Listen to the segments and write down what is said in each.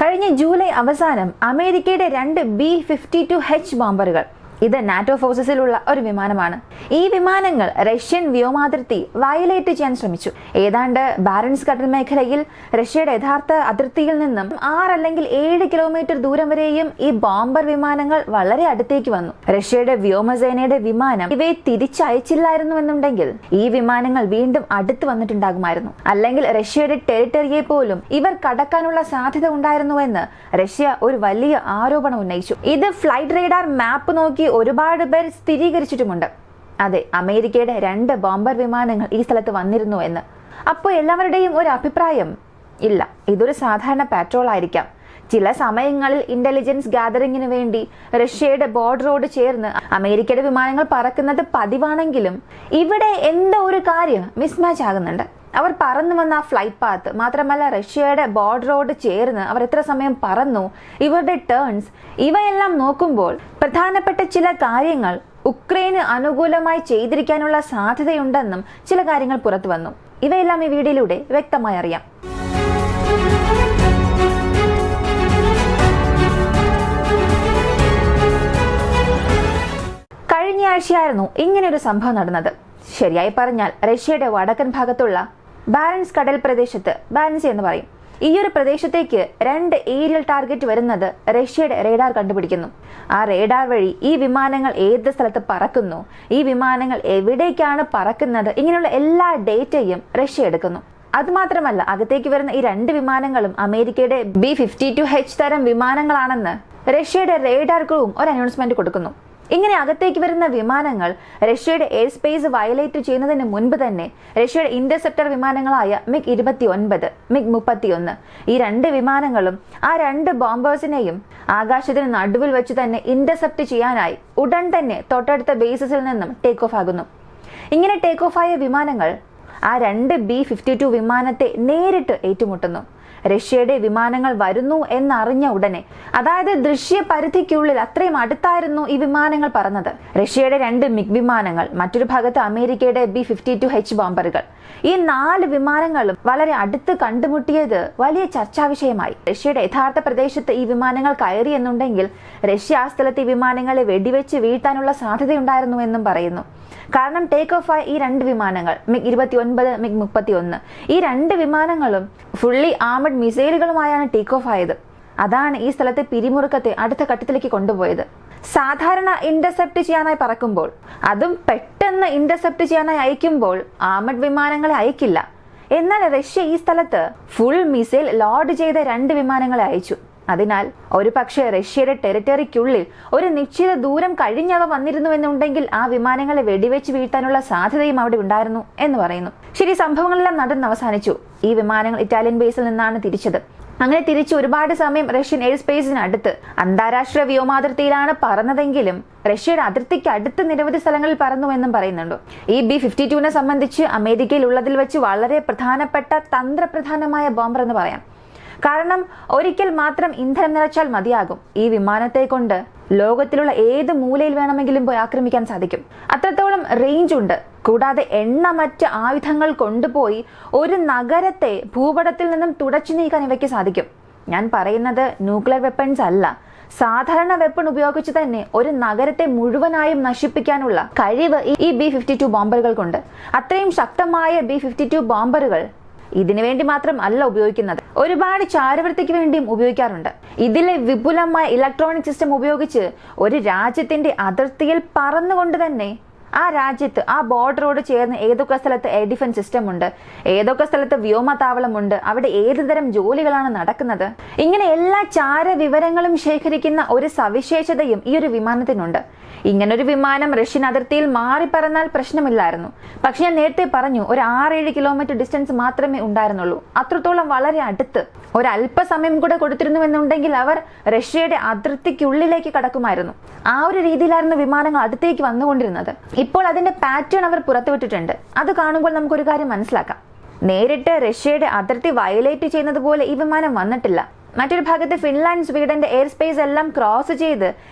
കഴിഞ്ഞ ജൂലൈ അവസാനം അമേരിക്കയുടെ 2 B-52H ബോംബറുകൾ, ഇത് നാറ്റോ ഫോഴ്സസിലുള്ള ഒരു വിമാനമാണ്. ഈ വിമാനങ്ങൾ റഷ്യൻ വ്യോമാതിർത്തി വയലേറ്റ് ചെയ്യാൻ ശ്രമിച്ചു. ഏതാണ്ട് ബാരൻസ് കടൽ മേഖലയിൽ റഷ്യയുടെ യഥാർത്ഥ അതിർത്തിയിൽ നിന്നും 6 അല്ലെങ്കിൽ 7 കിലോമീറ്റർ ദൂരം വരെയും ഈ ബോംബർ വിമാനങ്ങൾ വളരെ അടുത്തേക്ക് വന്നു. റഷ്യയുടെ വ്യോമസേനയുടെ വിമാനം ഇവയെ തിരിച്ചയച്ചില്ലായിരുന്നുവെന്നുണ്ടെങ്കിൽ ഈ വിമാനങ്ങൾ വീണ്ടും അടുത്ത് വന്നിട്ടുണ്ടാകുമായിരുന്നു. അല്ലെങ്കിൽ റഷ്യയുടെ ടെറിട്ടറിയെ പോലും ഇവർ കടക്കാനുള്ള സാധ്യത ഉണ്ടായിരുന്നുവെന്ന് റഷ്യ ഒരു വലിയ ആരോപണം ഉന്നയിച്ചു. ഇത് ഫ്ലൈറ്റ് റേഡാർ മാപ്പ് നോക്കി ഒരുപാട് പേർ സ്ഥിരീകരിച്ചിട്ടുമുണ്ട്. അതെ, അമേരിക്കയുടെ 2 ബോംബർ വിമാനങ്ങൾ ഈ സ്ഥലത്ത് വന്നിരുന്നു എന്ന്. അപ്പോൾ എല്ലാവരുടെയും ഒരു അഭിപ്രായം, ഇല്ല, ഇതൊരു സാധാരണ പാട്രോൾ ആയിരിക്കാം. ചില സമയങ്ങളിൽ ഇന്റലിജൻസ് ഗാദറിംഗിന് വേണ്ടി റഷ്യയുടെ ബോർഡറോട് ചേർന്ന് അമേരിക്കയുടെ വിമാനങ്ങൾ പറക്കുന്നത് പതിവാണെങ്കിലും ഇവിടെ എന്തോ ഒരു കാര്യം മിസ്മാച്ച് ആകുന്നുണ്ട്. അവർ പറന്നു വന്ന ആ ഫ്ലൈറ്റ് പാത്ത്, മാത്രമല്ല റഷ്യയുടെ ബോർഡറോട് ചേർന്ന് അവർ എത്ര സമയം പറന്നു, ഇവരുടെ ടേൺസ്, ഇവയെല്ലാം നോക്കുമ്പോൾ പ്രധാനപ്പെട്ട ചില കാര്യങ്ങൾ ഉക്രൈന് അനുകൂലമായി ചെയ്തിരിക്കാനുള്ള സാധ്യതയുണ്ടെന്നും ചില കാര്യങ്ങൾ പുറത്തു വന്നു. ഇവയെല്ലാം ഈ വീഡിയോയിലൂടെ വ്യക്തമായി അറിയാം. കഴിഞ്ഞ ആഴ്ചയായിരുന്നു ഇങ്ങനെയൊരു സംഭവം നടന്നത്. ശരിയായി പറഞ്ഞാൽ റഷ്യയുടെ വടക്കൻ ഭാഗത്തുള്ള ബാരൻസ് കടൽ പ്രദേശത്ത്, ബാരൻസി എന്ന് പറയും, ഈ ഒരു പ്രദേശത്തേക്ക് 2 ഏരിയൽ ടാർഗറ്റ് വരുന്നത് റഷ്യയുടെ റേഡാർ കണ്ടുപിടിക്കുന്നു. ആ റേഡാർ വഴി ഈ വിമാനങ്ങൾ ഏത് സ്ഥലത്ത് പറക്കുന്നു, ഈ വിമാനങ്ങൾ എവിടേക്കാണ് പറക്കുന്നത്, ഇങ്ങനെയുള്ള എല്ലാ ഡേറ്റയും റഷ്യ എടുക്കുന്നു. അതുമാത്രമല്ല, അകത്തേക്ക് വരുന്ന ഈ 2 വിമാനങ്ങളും അമേരിക്കയുടെ B-52H തരം വിമാനങ്ങളാണെന്ന് റഷ്യയുടെ റേഡാർ ക്രൂവും ഒരു അനൗൺസ്മെന്റ് കൊടുക്കുന്നു. ഇങ്ങനെ അകത്തേക്ക് വരുന്ന വിമാനങ്ങൾ റഷ്യയുടെ എയർ സ്പേസ് വയലേറ്റ് ചെയ്യുന്നതിന് മുൻപ് തന്നെ റഷ്യയുടെ ഇന്റർസെപ്റ്റർ വിമാനങ്ങളായ MiG-29, MiG-31, ഈ 2 വിമാനങ്ങളും ആ 2 ബോംബേഴ്സിനെയും ആകാശത്തിന് നടുവിൽ വെച്ച് തന്നെ ഇന്റർസെപ്റ്റ് ചെയ്യാനായി ഉടൻ തന്നെ തൊട്ടടുത്ത ബേസിൽ നിന്നും ടേക്ക് ഓഫ് ആകുന്നു. ഇങ്ങനെ ടേക്ക് ഓഫ് ആയ വിമാനങ്ങൾ ആ 2 B-52 വിമാനത്തെ നേരിട്ട് ഏറ്റുമുട്ടുന്നു. റഷ്യയുടെ വിമാനങ്ങൾ വരുന്നു എന്നറിഞ്ഞ ഉടനെ, അതായത് ദൃശ്യ പരിധിക്കുള്ളിൽ അത്രയും അടുത്തായിരുന്നു ഈ വിമാനങ്ങൾ പറന്നത്. റഷ്യയുടെ 2 മിഗ് വിമാനങ്ങൾ, മറ്റൊരു ഭാഗത്ത് അമേരിക്കയുടെ B-52H ബോംബറുകൾ, ഈ 4 വിമാനങ്ങളും വളരെ അടുത്ത് കണ്ടുമുട്ടിയത് വലിയ ചർച്ചാ വിഷയമായി. റഷ്യയുടെ യഥാർത്ഥ പ്രദേശത്ത് ഈ വിമാനങ്ങൾ കയറി എന്നുണ്ടെങ്കിൽ റഷ്യ ആ സ്ഥലത്ത് ഈ വിമാനങ്ങളെ വെടിവെച്ച് വീഴ്ത്താനുള്ള സാധ്യതയുണ്ടായിരുന്നു എന്നും പറയുന്നു. കാരണം ടേക്ക് ഓഫ് ആയ ഈ 2 വിമാനങ്ങൾ, MiG-29, MiG-31, ഈ 2 വിമാനങ്ങളും ഫുള്ളി ആർമഡ് മിസൈലുകളുമായാണ് ടേക്ക് ഓഫ് ആയത്. അതാണ് ഈ സ്ഥലത്തെ പിരിമുറുക്കത്തെ അടുത്ത ഘട്ടത്തിലേക്ക് കൊണ്ടുപോയത്. സാധാരണ ഇന്റർസെപ്റ്റ് ചെയ്യാനായി പറക്കുമ്പോൾ, അതും പെട്ടെന്ന് ഇന്റർസെപ്റ്റ് ചെയ്യാനായി അയക്കുമ്പോൾ ആർമഡ് വിമാനങ്ങളെ അയക്കില്ല. എന്നാൽ റഷ്യ ഈ സ്ഥലത്ത് ഫുൾ മിസൈൽ ലോഡ് ചെയ്ത 2 വിമാനങ്ങളെ അയച്ചു. അതിനാൽ ഒരു പക്ഷേ റഷ്യയുടെ ടെറിട്ടറിക്കുള്ളിൽ ഒരു നിശ്ചിത ദൂരം കഴിഞ്ഞവ വന്നിരുന്നു എന്നുണ്ടെങ്കിൽ ആ വിമാനങ്ങളെ വെടിവെച്ച് വീഴ്ത്താനുള്ള സാധ്യതയും അവിടെ ഉണ്ടായിരുന്നു എന്ന് പറയുന്നു. ശരി, സംഭവങ്ങളെല്ലാം നടന്ന് അവസാനിച്ചു. ഈ വിമാനങ്ങൾ ഇറ്റാലിയൻ ബേസിൽ നിന്നാണ് തിരിച്ചത്. അങ്ങനെ തിരിച്ച് ഒരുപാട് സമയം റഷ്യൻ എയർ സ്പേസിനടുത്ത് അന്താരാഷ്ട്ര വ്യോമാതിർത്തിയിലാണ് പറന്നതെങ്കിലും റഷ്യയുടെ അതിർത്തിക്ക് അടുത്ത് നിരവധി സ്ഥലങ്ങളിൽ പറന്നു എന്നും പറയുന്നുണ്ട്. ഈ B-52നെ സംബന്ധിച്ച് അമേരിക്കയിൽ ഉള്ളതിൽ വെച്ച് വളരെ പ്രധാനപ്പെട്ട തന്ത്രപ്രധാനമായ ബോംബർ എന്ന് പറയാം. കാരണം ഒരിക്കൽ മാത്രം ഇന്ധനം നിറച്ചാൽ മതിയാകും. ഈ വിമാനത്തെ കൊണ്ട് ലോകത്തിലുള്ള ഏത് മൂലയിൽ വേണമെങ്കിലും പോയി ആക്രമിക്കാൻ സാധിക്കും. അത്രത്തോളം റേഞ്ച് ഉണ്ട്. കൂടാതെ എണ്ണമറ്റ ആയുധങ്ങൾ കൊണ്ടുപോയി ഒരു നഗരത്തെ ഭൂപടത്തിൽ നിന്നും തുടച്ചു നീക്കാൻ ഇവയ്ക്ക് സാധിക്കും. ഞാൻ പറയുന്നത് ന്യൂക്ലിയർ വെപ്പൺസ് അല്ല, സാധാരണ വെപ്പൺ ഉപയോഗിച്ച് തന്നെ ഒരു നഗരത്തെ മുഴുവനായും നശിപ്പിക്കാനുള്ള കഴിവ് ഈ B-52 ബോംബറുകൾക്കുണ്ട്. അത്രയും ശക്തമായ B-52 ബോംബറുകൾ ഇതിനു വേണ്ടി മാത്രം അല്ല ഉപയോഗിക്കുന്നത്, ഒരുപാട് ചാരവൃത്തിക്ക് വേണ്ടിയും ഉപയോഗിക്കാറുണ്ട്. ഇതിലെ വിപുലമായ ഇലക്ട്രോണിക് സിസ്റ്റം ഉപയോഗിച്ച് ഒരു രാജ്യത്തിന്റെ അതിർത്തിയിൽ പറന്നുകൊണ്ട് തന്നെ ആ രാജ്യത്ത് ആ ബോർഡറോട് ചേർന്ന് ഏതൊക്കെ സ്ഥലത്ത് എയർ ഡിഫൻസ് സിസ്റ്റം ഉണ്ട്, ഏതൊക്കെ സ്ഥലത്ത് വ്യോമതാവളമുണ്ട്, അവിടെ ഏത് തരം ജോലികളാണ് നടക്കുന്നത്, ഇങ്ങനെ എല്ലാ ചാര വിവരങ്ങളും ശേഖരിക്കുന്ന ഒരു സവിശേഷതയും ഈ ഒരു വിമാനത്തിനുണ്ട്. ഇങ്ങനൊരു വിമാനം റഷ്യൻ അതിർത്തിയിൽ മാറി പറന്നാൽ പ്രശ്നമില്ലായിരുന്നു. പക്ഷെ ഞാൻ നേരത്തെ പറഞ്ഞു, ഒരു 6-7 കിലോമീറ്റർ ഡിസ്റ്റൻസ് മാത്രമേ ഉണ്ടായിരുന്നുള്ളൂ. അത്രത്തോളം വളരെ അടുത്ത്. ഒരല്പസമയം കൂടെ കൊടുത്തിരുന്നുവെന്നുണ്ടെങ്കിൽ അവർ റഷ്യയുടെ അതിർത്തിക്കുള്ളിലേക്ക് കടക്കുമായിരുന്നു. ആ ഒരു രീതിയിലായിരുന്നു വിമാനങ്ങൾ അടുത്തേക്ക് വന്നുകൊണ്ടിരുന്നത്. ഇപ്പോൾ അതിന്റെ പാറ്റേൺ അവർ പുറത്തുവിട്ടിട്ടുണ്ട്. അത് കാണുമ്പോൾ നമുക്കൊരു കാര്യം മനസ്സിലാക്കാം. നേരിട്ട് റഷ്യയുടെ അതിർത്തി വയലേറ്റ് ചെയ്യുന്നത് പോലെ ഈ വിമാനം വന്നിട്ടില്ല. മറ്റൊരു ഭാഗത്ത് ഫിൻലാൻഡ്, സ്വീഡന്റെ എയർ സ്പേസ് എല്ലാം ക്രോസ് ചെയ്ത്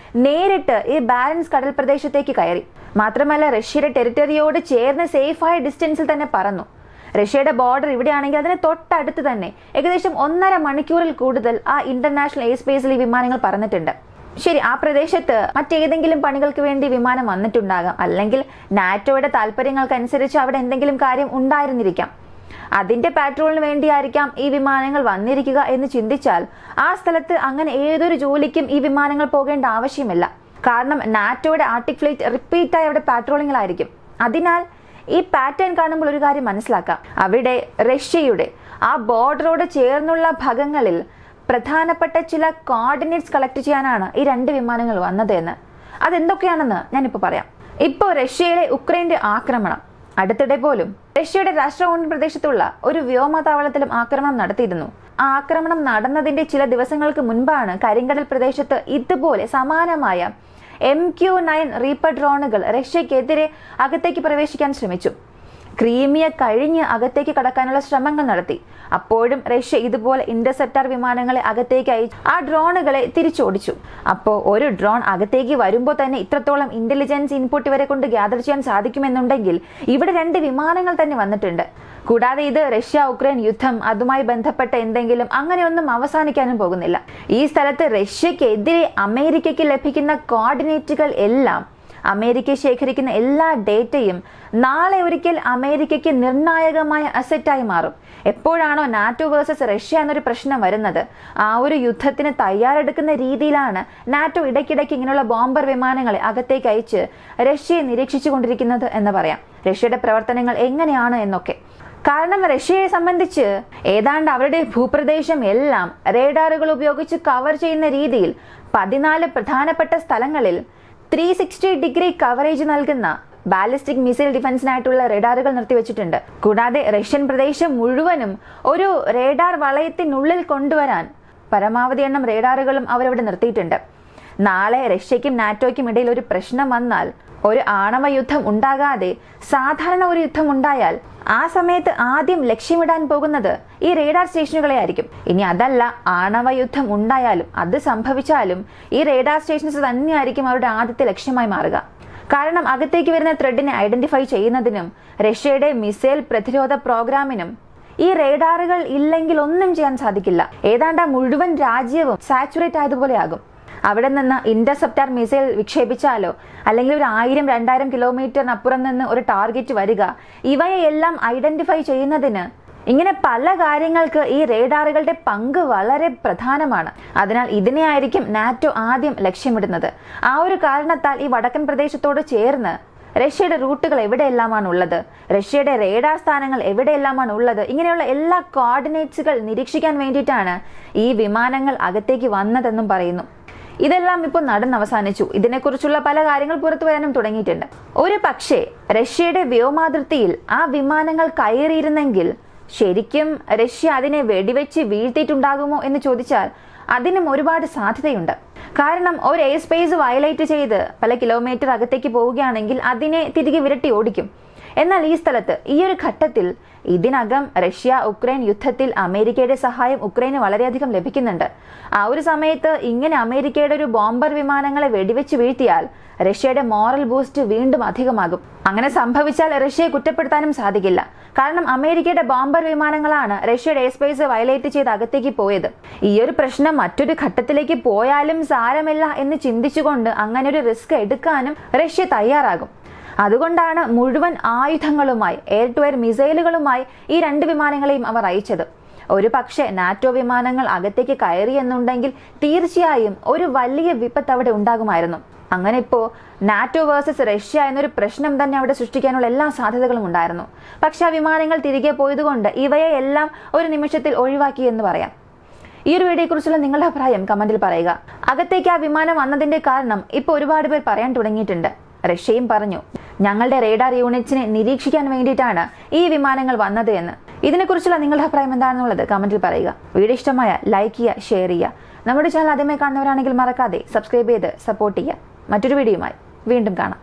നേരിട്ട് ഈ ബാരൻസ് കടൽ പ്രദേശത്തേക്ക് കയറി. മാത്രമല്ല റഷ്യയുടെ ടെറിട്ടറിയോട് ചേർന്ന് സേഫായ ഡിസ്റ്റൻസിൽ തന്നെ പറന്നു. റഷ്യയുടെ ബോർഡർ ഇവിടെയാണെങ്കിൽ അതിന് തൊട്ടടുത്ത് തന്നെ ഏകദേശം 1.5 മണിക്കൂറിൽ കൂടുതൽ ആ ഇന്റർനാഷണൽ എയർ സ്പേസിൽ ഈ വിമാനങ്ങൾ പറന്നിട്ടുണ്ട്. ശരി, ആ പ്രദേശത്ത് മറ്റേതെങ്കിലും പണികൾക്ക് വേണ്ടി വിമാനം വന്നിട്ടുണ്ടാകാം, അല്ലെങ്കിൽ നാറ്റോയുടെ താല്പര്യങ്ങൾക്കനുസരിച്ച് അവിടെ എന്തെങ്കിലും കാര്യം ഉണ്ടായിരുന്നിരിക്കാം. അതിന്റെ പാട്രോളിന് വേണ്ടിയായിരിക്കാം ഈ വിമാനങ്ങൾ വന്നിരിക്കുക എന്ന് ചിന്തിച്ചാൽ ആ സ്ഥലത്ത് അങ്ങനെ ഏതൊരു ജോലിക്കും ഈ വിമാനങ്ങൾ പോകേണ്ട ആവശ്യമില്ല. കാരണം നാറ്റോയുടെ ആർട്ടിക് ഫ്ലീറ്റ് റിപ്പീറ്റായി അവിടെ പാട്രോളിങ്ങിലായിരിക്കും. അതിനാൽ ഈ പാറ്റേൺ കാണുമ്പോൾ ഒരു കാര്യം മനസ്സിലാക്കാം, അവിടെ റഷ്യയുടെ ആ ബോർഡറോട് ചേർന്നുള്ള ഭാഗങ്ങളിൽ പ്രധാനപ്പെട്ട ചില കോർഡിനേറ്റ്സ് കളക്ട് ചെയ്യാനാണ് ഈ 2 വിമാനങ്ങൾ വന്നത് എന്ന്. അതെന്തൊക്കെയാണെന്ന് ഞാനിപ്പോൾ പറയാം. ഇപ്പോൾ റഷ്യയിലെ ഉക്രൈന്റെ ആക്രമണം, അടുത്തിടെ പോലും റഷ്യയുടെ രാഷ്ട്രഭവൻ പ്രദേശത്തുള്ള ഒരു വ്യോമതാവളത്തിലും ആക്രമണം നടത്തിയിരുന്നു. ആ ആക്രമണം നടന്നതിന്റെ ചില ദിവസങ്ങൾക്ക് മുൻപാണ് കരിങ്കടൽ പ്രദേശത്ത് ഇതുപോലെ സമാനമായ MQ-9 റീപ്പർ ഡ്രോണുകൾ റഷ്യക്കെതിരെ അകത്തേക്ക് പ്രവേശിക്കാൻ ശ്രമിച്ചു. ക്രീമിയ കഴിഞ്ഞ് അകത്തേക്ക് കടക്കാനുള്ള ശ്രമങ്ങൾ നടത്തി. അപ്പോഴും റഷ്യ ഇതുപോലെ ഇന്റർസെപ്റ്റർ വിമാനങ്ങളെ അകത്തേക്ക് അയച്ചു ആ ഡ്രോണുകളെ തിരിച്ചോടിച്ചു. അപ്പോൾ ഒരു ഡ്രോൺ അകത്തേക്ക് വരുമ്പോൾ തന്നെ ഇത്രത്തോളം ഇന്റലിജൻസ് ഇൻപുട്ട് ഇവരെ കൊണ്ട് ഗ്യാദർ ചെയ്യാൻ സാധിക്കുമെന്നുണ്ടെങ്കിൽ ഇവിടെ 2 വിമാനങ്ങൾ തന്നെ വന്നിട്ടുണ്ട്. കൂടാതെ ഇത് റഷ്യ ഉക്രൈൻ യുദ്ധം, അതുമായി ബന്ധപ്പെട്ട എന്തെങ്കിലും അങ്ങനെയൊന്നും അവസാനിക്കാനും പോകുന്നില്ല. ഈ സ്ഥലത്ത് റഷ്യക്കെതിരെ അമേരിക്കയ്ക്ക് ലഭിക്കുന്ന കോർഡിനേറ്റുകൾ എല്ലാം, അമേരിക്ക ശേഖരിക്കുന്ന എല്ലാ ഡേറ്റയും നാളെ ഒരിക്കൽ അമേരിക്കയ്ക്ക് നിർണായകമായ അസറ്റായി മാറും. എപ്പോഴാണോ നാറ്റോ വേഴ്സസ് റഷ്യ എന്നൊരു പ്രശ്നം വരുന്നത്, ആ ഒരു യുദ്ധത്തിന് തയ്യാറെടുക്കുന്ന രീതിയിലാണ് നാറ്റോ ഇടയ്ക്കിടയ്ക്ക് ഇങ്ങനെയുള്ള ബോംബർ വിമാനങ്ങളെ അകത്തേക്ക് അയച്ച് റഷ്യയെ നിരീക്ഷിച്ചു കൊണ്ടിരിക്കുന്നത് എന്ന് പറയാം. റഷ്യയുടെ പ്രവർത്തനങ്ങൾ എങ്ങനെയാണ് എന്നൊക്കെ. കാരണം റഷ്യയെ സംബന്ധിച്ച് ഏതാണ്ട് അവരുടെ ഭൂപ്രദേശം എല്ലാം റേഡാറുകൾ ഉപയോഗിച്ച് കവർ ചെയ്യുന്ന രീതിയിൽ 14 പ്രധാനപ്പെട്ട സ്ഥലങ്ങളിൽ 360 ഡിഗ്രി കവറേജ് നൽകുന്ന ബാലിസ്റ്റിക് മിസൈൽ ഡിഫൻസിനായിട്ടുള്ള റേഡാറുകൾ നിർത്തിവെച്ചിട്ടുണ്ട്. കൂടാതെ റഷ്യൻ പ്രദേശം മുഴുവനും ഒരു റേഡാർ വളയത്തിനുള്ളിൽ കൊണ്ടുവരാൻ പരമാവധി എണ്ണം റേഡാറുകളും അവരവിടെ നിർത്തിയിട്ടുണ്ട്. നാളെ റഷ്യയ്ക്കും നാറ്റോയ്ക്കും ഇടയിൽ ഒരു പ്രശ്നം വന്നാൽ, ഒരു ആണവ യുദ്ധം ഉണ്ടാകാതെ സാധാരണ ഒരു യുദ്ധം ഉണ്ടായാൽ, ആ സമയത്ത് ആദ്യം ലക്ഷ്യമിടാൻ പോകുന്നത് ഈ റേഡാർ സ്റ്റേഷനുകളെ ആയിരിക്കും. ഇനി അതല്ല, ആണവ യുദ്ധം ഉണ്ടായാലും അത് സംഭവിച്ചാലും ഈ റേഡാർ സ്റ്റേഷൻസ് തന്നെയായിരിക്കും അവരുടെ ആദ്യത്തെ ലക്ഷ്യമായി മാറുക. കാരണം അകത്തേക്ക് വരുന്ന ത്രെഡിനെ ഐഡന്റിഫൈ ചെയ്യുന്നതിനും റഷ്യയുടെ മിസൈൽ പ്രതിരോധ പ്രോഗ്രാമിനും ഈ റേഡാറുകൾ ഇല്ലെങ്കിൽ ഒന്നും ചെയ്യാൻ സാധിക്കില്ല. ഏതാണ്ട് മുഴുവൻ രാജ്യവും സാച്ചുറേറ്റ് ആയതുപോലെ ആകും. അവിടെ നിന്ന് ഇന്റർസെപ്റ്റർ മിസൈൽ വിക്ഷേപിച്ചാലോ, അല്ലെങ്കിൽ ഒരു 1000-2000 കിലോമീറ്ററിനപ്പുറം നിന്ന് ഒരു ടാർഗറ്റ് വരിക, ഇവയെല്ലാം ഐഡന്റിഫൈ ചെയ്യുന്നതിന് ഇങ്ങനെ പല കാര്യങ്ങൾക്ക് ഈ റേഡാറുകളുടെ പങ്ക് വളരെ പ്രധാനമാണ്. അതിനാൽ ഇതിനെയായിരിക്കും നാറ്റോ ആദ്യം ലക്ഷ്യമിടുന്നത്. ആ ഒരു കാരണത്താൽ ഈ വടക്കൻ പ്രദേശത്തോട് ചേർന്ന് റഷ്യയുടെ റൂട്ടുകൾ എവിടെയെല്ലാമാണ് ഉള്ളത്, റഷ്യയുടെ റേഡാർ സ്ഥാനങ്ങൾ എവിടെയെല്ലാമാണ് ഉള്ളത്, ഇങ്ങനെയുള്ള എല്ലാ കോർഡിനേറ്റ്സുകൾ നിരീക്ഷിക്കാൻ വേണ്ടിയിട്ടാണ് ഈ വിമാനങ്ങൾ അകത്തേക്ക് വന്നതെന്നും പറയുന്നു. ഇതെല്ലാം ഇപ്പോൾ നടന്നവസാനിച്ചു. ഇതിനെക്കുറിച്ചുള്ള പല കാര്യങ്ങൾ പുറത്തു വരാനും തുടങ്ങിയിട്ടുണ്ട്. ഒരു പക്ഷേ റഷ്യയുടെ വ്യോമാതിർത്തിയിൽ ആ വിമാനങ്ങൾ കയറിയിരുന്നെങ്കിൽ ശരിക്കും റഷ്യ അതിനെ വെടിവെച്ച് വീഴ്ത്തിയിട്ടുണ്ടാകുമോ എന്ന് ചോദിച്ചാൽ അതിനും ഒരുപാട് സാധ്യതയുണ്ട്. കാരണം ഒരു എയർ സ്പേസ് വയലേറ്റ് ചെയ്ത് പല കിലോമീറ്റർ അകത്തേക്ക് പോവുകയാണെങ്കിൽ അതിനെ തിരികെ വിരട്ടി ഓടിക്കും. എന്നാൽ ഈ സ്ഥലത്ത്, ഈ ഒരു ഘട്ടത്തിൽ ഇതിനകം റഷ്യ ഉക്രൈൻ യുദ്ധത്തിൽ അമേരിക്കയുടെ സഹായം ഉക്രൈന് വളരെയധികം ലഭിക്കുന്നുണ്ട്. ആ ഒരു സമയത്ത് ഇങ്ങനെ അമേരിക്കയുടെ ഒരു ബോംബർ വിമാനങ്ങളെ വെടിവെച്ച് വീഴ്ത്തിയാൽ റഷ്യയുടെ മോറൽ ബൂസ്റ്റ് വീണ്ടും അധികമാകും. അങ്ങനെ സംഭവിച്ചാൽ റഷ്യയെ കുറ്റപ്പെടുത്താനും സാധിക്കില്ല. കാരണം അമേരിക്കയുടെ ബോംബർ വിമാനങ്ങളാണ് റഷ്യയുടെ എയർ സ്പേസ് വയലേറ്റ് ചെയ്ത് അകത്തേക്ക് പോയത്. ഈ ഒരു പ്രശ്നം മറ്റൊരു ഘട്ടത്തിലേക്ക് പോയാലും സാരമില്ല എന്ന് ചിന്തിച്ചുകൊണ്ട് അങ്ങനെ ഒരു റിസ്ക് എടുക്കാനും റഷ്യ തയ്യാറാകും. അതുകൊണ്ടാണ് മുഴുവൻ ആയുധങ്ങളുമായി, എയർ ടു എയർ മിസൈലുകളുമായി ഈ 2 വിമാനങ്ങളെയും അവർ അയച്ചത്. ഒരു പക്ഷേ നാറ്റോ വിമാനങ്ങൾ അകത്തേക്ക് കയറി എന്നുണ്ടെങ്കിൽ തീർച്ചയായും ഒരു വലിയ വിപത്ത് അവിടെ ഉണ്ടാകുമായിരുന്നു. അങ്ങനെ ഇപ്പോൾ നാറ്റോ വേഴ്സസ് റഷ്യ എന്നൊരു പ്രശ്നം തന്നെ അവിടെ സൃഷ്ടിക്കാനുള്ള എല്ലാ സാധ്യതകളും ഉണ്ടായിരുന്നു. പക്ഷെ ആ വിമാനങ്ങൾ തിരികെ പോയതുകൊണ്ട് ഇവയെ എല്ലാം ഒരു നിമിഷത്തിൽ ഒഴിവാക്കി എന്ന് പറയാം. ഈ ഒരു വീഡിയോയെക്കുറിച്ചുള്ള നിങ്ങളുടെ അഭിപ്രായം കമന്റിൽ പറയുക. അകത്തേക്ക് ആ വിമാനം വന്നതിന്റെ കാരണം ഇപ്പോൾ ഒരുപാട് പേർ പറയാൻ തുടങ്ങിയിട്ടുണ്ട്. റഷ്യയും പറഞ്ഞു, ഞങ്ങളുടെ റേഡാർ യൂണിറ്റ്സിനെ നിരീക്ഷിക്കാൻ വേണ്ടിയിട്ടാണ് ഈ വിമാനങ്ങൾ വന്നത് എന്ന്. ഇതിനെക്കുറിച്ചുള്ള നിങ്ങളുടെ അഭിപ്രായം എന്താണെന്നുള്ളത് കമന്റിൽ പറയുക. വീഡിയോ ഇഷ്ടമായ ലൈക്ക് ചെയ്യുക, ഷെയർ ചെയ്യുക. നമ്മുടെ ചാനൽ ആദ്യമായി കാണുന്നവരാണെങ്കിൽ മറക്കാതെ സബ്സ്ക്രൈബ് ചെയ്ത് സപ്പോർട്ട് ചെയ്യുക. മറ്റൊരു വീഡിയോയുമായി വീണ്ടും കാണാം.